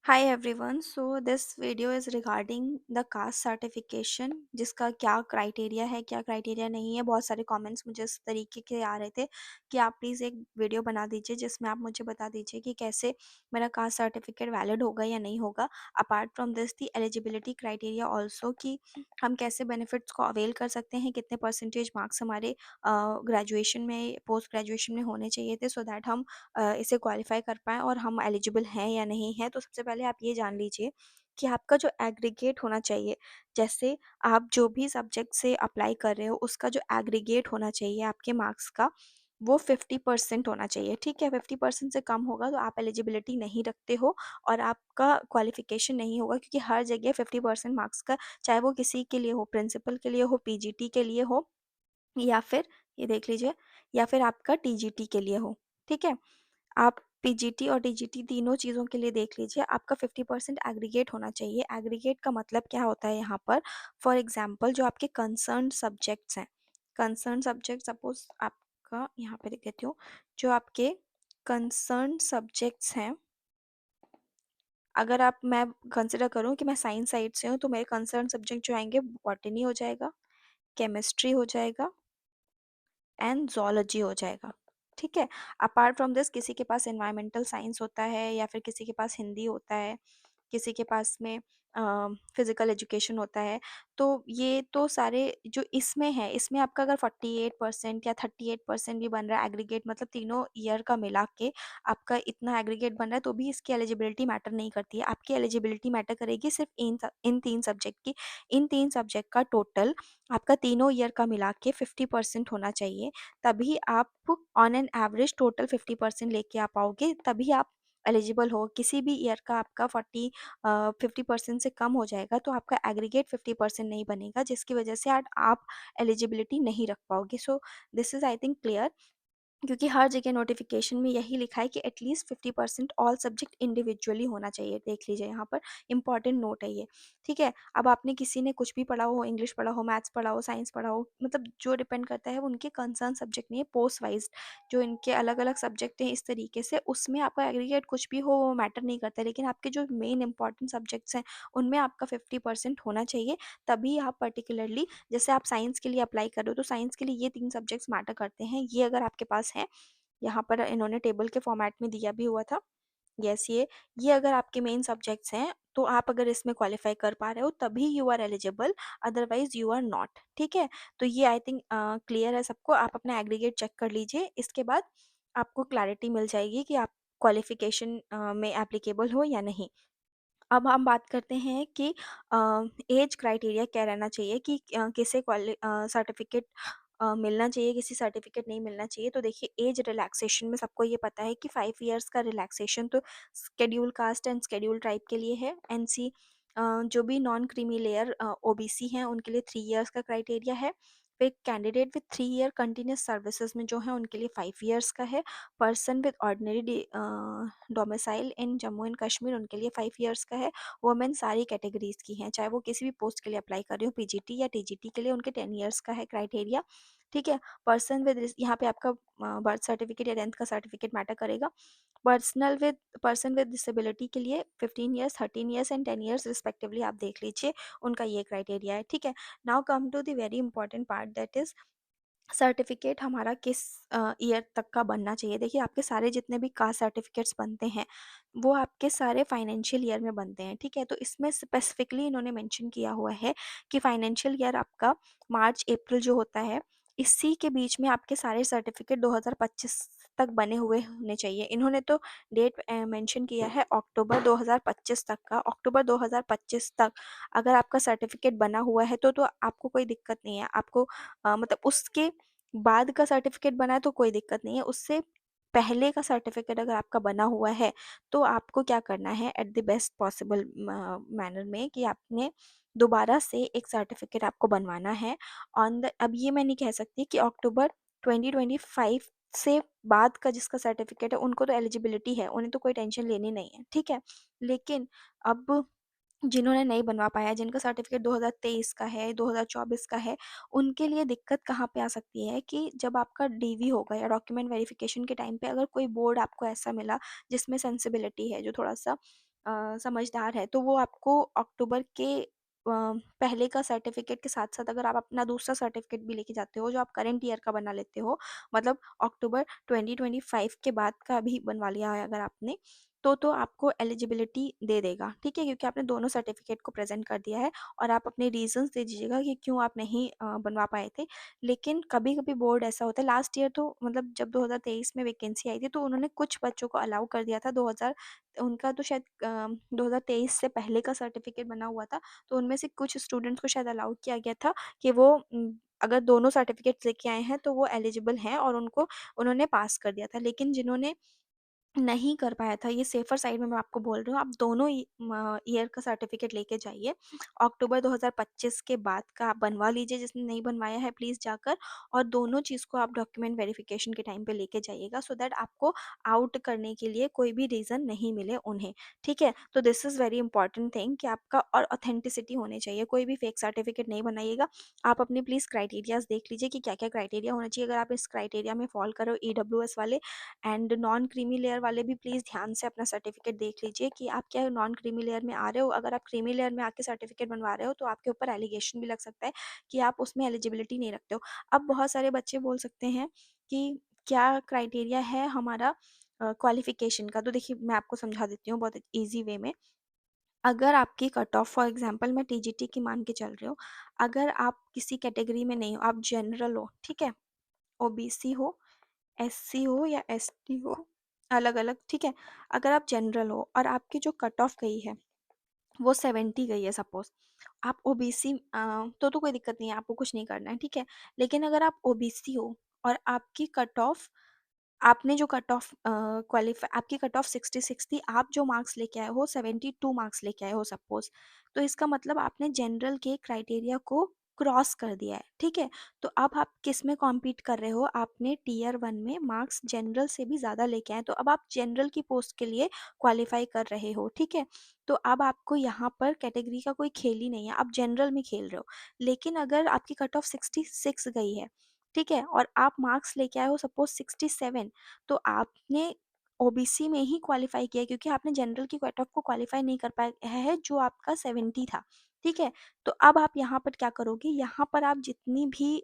Hi everyone. So this video is regarding the caste certification, जिसका क्या criteria है, क्या क्राइटेरिया नहीं है। बहुत सारे कमेंट्स मुझे इस तरीके के आ रहे थे कि आप प्लीज़ एक वीडियो बना दीजिए जिसमें आप मुझे बता दीजिए कि कैसे मेरा कास्ट सर्टिफिकेट वैलिड होगा या नहीं होगा। Apart from this the eligibility criteria also, कि हम कैसे बेनिफिट्स को अवेल कर सकते हैं, कितने परसेंटेज मार्क्स हमारे ग्रेजुएशन में, पोस्ट ग्रेजुएशन में होने चाहिए थे, सो दैट हम इसे क्वालिफ़ाई कर पाएँ और हम एलिजिबल हैं या नहीं हैं। तो सबसे पहले आप ये जान लीजिए कि आपका जो एग्रीगेट होना चाहिए, जैसे आप जो भी सब्जेक्ट से अप्लाई कर रहे हो, उसका जो एग्रीगेट होना चाहिए आपके मार्क्स का, वो 50% होना चाहिए, ठीक है? 50% से कम होगा तो आप एलिजिबिलिटी नहीं रखते हो और आपका क्वालिफ़िकेशन नहीं होगा, क्योंकि हर जगह 50% मार्क्स का, चाहे वो किसी के लिए हो, प्रिंसिपल के लिए हो, पीजीटी के लिए हो, या फिर ये देख लीजिए, या फिर आपका टीजीटी के लिए हो, ठीक है? आप पीजीटी और टीजीटी तीनों चीज़ों के लिए देख लीजिए, आपका 50% एग्रीगेट होना चाहिए। एग्रीगेट का मतलब क्या होता है यहाँ पर? फॉर एग्ज़ाम्पल, जो आपके कंसर्न्ड सब्जेक्ट्स हैं, कंसर्न्ड सब्जेक्ट सपोज़ आपका, यहाँ पे लिख देती हूँ, जो आपके कंसर्न्ड सब्जेक्ट्स हैं, अगर आप मैं कंसिडर करूँ कि मैं साइंस साइड से हूँ, तो मेरे कंसर्न्ड सब्जेक्ट जो आएँगे, बॉटनी हो जाएगा, केमिस्ट्री हो जाएगा एंड ज़ूलॉजी हो जाएगा, ठीक है? अपार्ट फ्रॉम दिस, किसी के पास एनवायरमेंटल साइंस होता है, या फिर किसी के पास हिंदी होता है, किसी के पास में फिज़िकल एजुकेशन होता है। तो ये तो सारे जो इसमें है, इसमें आपका अगर 48% या 38% भी बन रहा है एग्रीगेट, मतलब तीनों ईयर का मिला के आपका इतना एग्रीगेट बन रहा है, तो भी इसकी एलिजिबिलिटी मैटर नहीं करती है। आपकी एलिजिबिलिटी मैटर करेगी सिर्फ़ इन 3 सब्जेक्ट की। इन 3 सब्जेक्ट का टोटल आपका तीनों ईयर का मिला के 50% होना चाहिए, तभी आप ऑन एन एवरेज टोटल 50% लेके आ पाओगे, तभी आप एलिजिबल हो। किसी भी ईयर का आपका 50% से कम हो जाएगा, तो आपका एग्रीगेट 50% नहीं बनेगा, जिसकी वजह से आप एलिजिबिलिटी नहीं रख पाओगे। So this is I think clear, क्योंकि हर जगह नोटिफिकेशन में यही लिखा है कि एटलीस्ट 50% ऑल सब्जेक्ट इंडिविजुअली होना चाहिए। देख लीजिए, यहाँ पर इंपॉर्टेंट नोट है ये, ठीक है? अब आपने किसी ने कुछ भी पढ़ा हो, इंग्लिश पढ़ा हो, मैथ्स पढ़ा हो, साइंस पढ़ा हो, मतलब जो डिपेंड करता है वो उनके कंसर्न सब्जेक्ट नहीं है, पोस्ट वाइज जो इनके अलग अलग सब्जेक्ट हैं, इस तरीके से उसमें आपका एग्रीगेट कुछ भी हो वो मैटर नहीं करता, लेकिन आपके जो मेन इंपॉर्टेंट सब्जेक्ट्स हैं उनमें आपका 50% होना चाहिए, तभी आप पर्टिकुलरली, जैसे आप साइंस के लिए अप्लाई कर रहे हो, तो साइंस के लिए ये 3 सब्जेक्ट्स मैटर करते हैं। ये अगर आपके पास हैं, यहाँ पर इन्होंने टेबल के फॉर्मेट में दिया भी हुआ था। यस, ये अगर आपके मेन सब्जेक्ट्स हैं, तो आप अगर इसमें क्वालिफ़ाई कर पा रहे हो, तभी you are eligible, otherwise you are not, ठीक है? तो ये आई थिंक क्लियर है सबको। आप अपना एग्रीगेट चेक कर लीजिए, इसके बाद आपको क्लैरिटी मिल जाएगी कि आप क्वालिफ़िकेशन में एप्लीकेबल हो या नहीं। अब हम बात करते हैं कि एज क्राइटेरिया क्या रहना चाहिए, कि किसे सर्टिफिकेट मिलना चाहिए, किसी सर्टिफिकेट नहीं मिलना चाहिए। तो देखिए, एज रिलैक्सेशन में सबको ये पता है कि 5 इयर्स का रिलैक्सेशन तो schedule caste and schedule tribe के लिए है। एनसी जो भी नॉन क्रीमी लेयर ओबीसी हैं, उनके लिए 3 इयर्स का क्राइटेरिया है। फिर candidate with 3 year continuous services में जो है उनके लिए 5 इयर्स का है। Person with ordinary domicile in Jammu and Kashmir, उनके लिए 5 इयर्स का है। वुमेन सारी कैटेगरीज की हैं, चाहे वो किसी भी पोस्ट के लिए अप्लाई कर रही हो, पीजीटी या टीजीटी के लिए उनके 10 इयर्स का है क्राइटेरिया, ठीक है? पर्सन विद, यहाँ पे आपका बर्थ सर्टिफिकेट या 10th का सर्टिफिकेट मैटर करेगा। पर्सन विद डिसेबिलिटी के लिए 15 years, 13 years and 10 years respectively, आप देख लीजिए, उनका ये क्राइटेरिया है, ठीक है? Now come to the very important part, that is certificate हमारा किस ईयर तक का बनना चाहिए। देखिए, आपके सारे जितने भी कास्ट सर्टिफिकेट्स बनते हैं, वो आपके सारे फाइनेंशियल ईयर में बनते हैं, ठीक है? तो इसमें स्पेसिफिकली इन्होंने मेंशन किया हुआ है कि फाइनेंशियल ईयर आपका मार्च अप्रैल जो होता है, इसी के बीच में आपके सारे सर्टिफिकेट 2025 तक बने हुए होने चाहिए। इन्होंने तो डेट मेंशन किया है अक्टूबर 2025 तक का। अक्टूबर 2025 तक अगर आपका सर्टिफिकेट बना हुआ है, तो आपको कोई दिक्कत नहीं है। आपको मतलब उसके बाद का सर्टिफिकेट बना है तो कोई दिक्कत नहीं है, उससे पहले का सर्टिफिकेट अगर आपका बना हुआ है, तो आपको क्या करना है, at the best possible manner में, कि आपने दोबारा से एक सर्टिफिकेट आपको बनवाना है ऑन द, अब ये मैं नहीं कह सकती कि अक्टूबर 2025 से बाद का जिसका सर्टिफिकेट है उनको तो एलिजिबिलिटी है, उन्हें तो कोई टेंशन लेनी नहीं है, ठीक है? लेकिन अब जिन्होंने नहीं बनवा पाया, जिनका सर्टिफिकेट 2023 का है, 2024 का है, उनके लिए दिक्कत कहाँ पे आ सकती है, कि जब आपका डीवी होगा या डॉक्यूमेंट वेरिफिकेशन के टाइम पे अगर कोई बोर्ड आपको ऐसा मिला जिसमें सेंसिबिलिटी है, जो थोड़ा-सा समझदार है तो वो आपको अक्टूबर के पहले का सर्टिफिकेट के साथ साथ अगर आप अपना दूसरा सर्टिफिकेट भी लेके जाते हो जो आप करंट ईयर का बना लेते हो, मतलब अक्टूबर 2025 के बाद का भी बनवा लिया है अगर आपने, तो आपको एलिजिबिलिटी दे देगा, ठीक है, क्योंकि आपने दोनों सर्टिफिकेट को प्रेजेंट कर दिया है। और आप अपने रीजंस दे दीजिएगा कि क्यों आप नहीं बनवा पाए थे। लेकिन कभी कभी बोर्ड ऐसा होता है, लास्ट ईयर तो मतलब जब 2023 में वैकेंसी आई थी तो उन्होंने कुछ बच्चों को अलाउ कर दिया था, 2000 उनका तो शायद 2023 से पहले का सर्टिफिकेट बना हुआ था, तो उनमें से कुछ स्टूडेंट्स को शायद अलाउ किया गया था कि वो अगर दोनों सर्टिफिकेट्स लेके आए हैं तो वो एलिजिबल हैं, और उनको उन्होंने पास कर दिया था। लेकिन जिन्होंने नहीं कर पाया था, ये सेफ़र साइड में मैं आपको बोल रही हूँ, आप दोनों ईयर का सर्टिफ़िकेट लेके जाइए। अक्टूबर 2025 के बाद का आप बनवा लीजिए, जिसने नहीं बनवाया है प्लीज़ जाकर, और दोनों चीज़ को आप डॉक्यूमेंट वेरिफ़िकेशन के टाइम पे लेके जाइएगा, सो दैट आपको आउट करने के लिए कोई भी रीज़न नहीं मिले उन्हें, ठीक है? तो this is very important thing कि आपका और ऑथेंटिसिटी होनी चाहिए, कोई भी फेक सर्टिफ़िकेट नहीं बनाइएगा। आप अपने प्लीज़ क्राइटेरियाज़ देख लीजिए कि क्या-क्या क्राइटेरिया होना चाहिए। अगर आप इस क्राइटेरिया में फ़ॉल करो, ईडब्ल्यूएस वाले एंड नॉन क्रीमी लेयर वाले भी प्लीज़ ध्यान से अपना सर्टिफिकेट देख लीजिए कि आप क्या नॉन क्रीमी लेयर में आ रहे हो। अगर आप क्रीमी लेयर में आके सर्टिफिकेट बनवा रहे हो तो आपके ऊपर एलिगेशन भी लग सकता है कि आप उसमें एलिजिबिलिटी नहीं रखते हो। अब बहुत सारे बच्चे बोल सकते हैं कि क्या क्राइटेरिया है हमारा क्वालिफिकेशन का। तो देखिए मैं आपको समझा देती हूँ बहुत ईजी वे में। अगर आपकी कट ऑफ फॉर एग्जांपल मैं टीजीटी की मान के चल रही हूँ, अगर आप किसी कैटेगरी में नहीं हो, आप जनरल हो, ठीक है, ओबीसी हो, एससी हो या एसटी हो, अलग-अलग, ठीक है? अगर आप जनरल हो और आपकी जो कट ऑफ गई है, वो 70 गई है सपोज़, आप ओबीसी तो कोई दिक्कत नहीं है, आपको कुछ नहीं करना है, ठीक है? लेकिन अगर आप ओबीसी हो और आपकी कट ऑफ आपने जो कट ऑफ क्वालिफ़ाई आपकी कट ऑफ 66 थी, आप जो मार्क्स लेके आए हो 72 मार्क्स लेके आए हो सपोज़, तो इसका मतलब आपने जनरल के क्राइटेरिया को क्रॉस कर दिया है, ठीक है? तो अब आप किस में कॉम्पीट कर रहे हो? आपने टियर 1 में मार्क्स जनरल से भी ज़्यादा लेके आए, तो अब आप जनरल की पोस्ट के लिए क्वालिफ़ाई कर रहे हो, ठीक है? तो अब आपको यहाँ पर कैटेगरी का कोई खेल ही नहीं है, आप जनरल में खेल रहे हो। लेकिन अगर आपकी कट ऑफ 66 गई है, ठीक है? और आप मार्क्स लेके आए हो सपोज़ 67, तो आपने ओबीसी में ही क्वालिफ़ाई किया है, क्योंकि आपने जनरल की कट ऑफ को क्वालिफ़ाई नहीं कर पाया है जो आपका 70 था, ठीक है? तो अब आप यहाँ पर क्या करोगे, यहाँ पर आप जितनी भी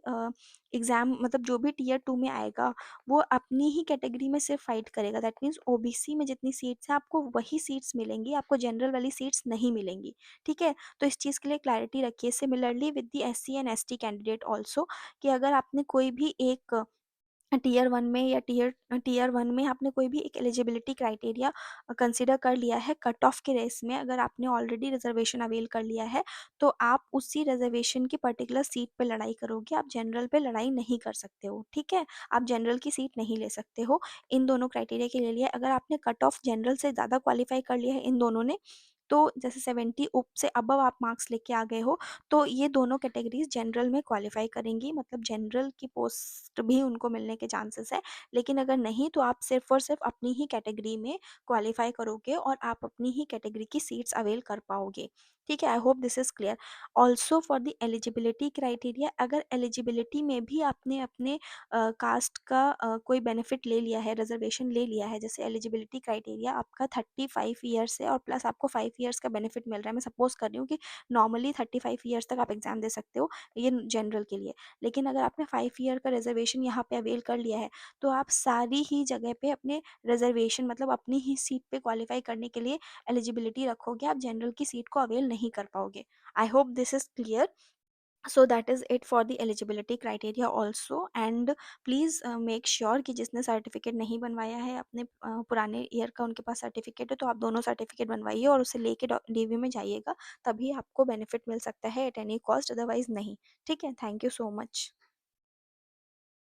एग्ज़ाम मतलब जो भी टियर 2 में आएगा, वो अपनी ही कैटेगरी में सिर्फ़ फाइट करेगा। दैट मीन्स ओबीसी में जितनी सीट्स हैं, आपको वही सीट्स मिलेंगी, आपको जनरल वाली सीट्स नहीं मिलेंगी, ठीक है? तो इस चीज़ के लिए क्लैरिटी रखिए। Similarly with the SC and ST candidate also, कि अगर आपने कोई भी एक टियर 1 में या टियर 1 में आपने कोई भी एक एलिजिबिलिटी क्राइटेरिया कंसीडर कर लिया है कट ऑफ के रेस में, अगर आपने ऑलरेडी रिजर्वेशन अवेल कर लिया है, तो आप उसी रिजर्वेशन की पर्टिकुलर सीट पे लड़ाई करोगे, आप जनरल पे लड़ाई नहीं कर सकते हो, ठीक है? आप जनरल की सीट नहीं ले सकते हो इन दोनों क्राइटेरिया के लिए। अगर आपने कट ऑफ जनरल से ज़्यादा क्वालिफाई कर लिया है इन दोनों ने, तो जैसे 70 उप से अबव आप मार्क्स लेके आ गए हो, तो ये दोनों कैटेगरीज़ जनरल में क्वालिफ़ाई करेंगी, मतलब जनरल की पोस्ट भी उनको मिलने के चांसेस हैं। लेकिन अगर नहीं, तो आप सिर्फ़ और सिर्फ़ अपनी ही कैटेगरी में क्वालिफ़ाई करोगे और आप अपनी ही कैटेगरी की सीट्स अवेल कर पाओगे। ठीक है? I hope this is clear. Also for the eligibility criteria, अगर एलिजिबिलिटी में भी आपने अपने कास्ट का कोई बेनिफिट ले लिया है, रिज़र्वेशन ले लिया है, जैसे एलिजिबिलिटी क्राइटेरिया आपका 35 ईयर्स है और प्लस आपको 5 ईयर्स का बेनिफिट मिल रहा है। मैं सपोज़ कर रही हूँ कि नॉर्मली 35 ईयर्स तक आप एग्ज़ाम दे सकते हो, ये जनरल के लिए। लेकिन अगर आपने 5 ईयर का रिज़र्वेशन यहाँ पे अवेल कर लिया है, तो आप सारी ही जगह पे अपने रिज़र्वेशन मतलब अपनी ही सीट पे क्वालिफ़ाई करने के लिए एलिजिबिलिटी रखोगे, आप जनरल की सीट को अवेल नहीं कर पाओगे। I hope this is clear. So that is it for the eligibility criteria also, and please make sure कि जिसने सर्टिफिकेट नहीं बनवाया है अपने पुराने ईयर का, उनके पास सर्टिफिकेट है, तो आप दोनों सर्टिफिकेट बनवाइए और उसे लेके डीवी में जाइएगा, तभी आपको बेनिफिट मिल सकता है एट एनी कॉस्ट, अदरवाइज नहीं। ठीक है, थैंक यू सो मच।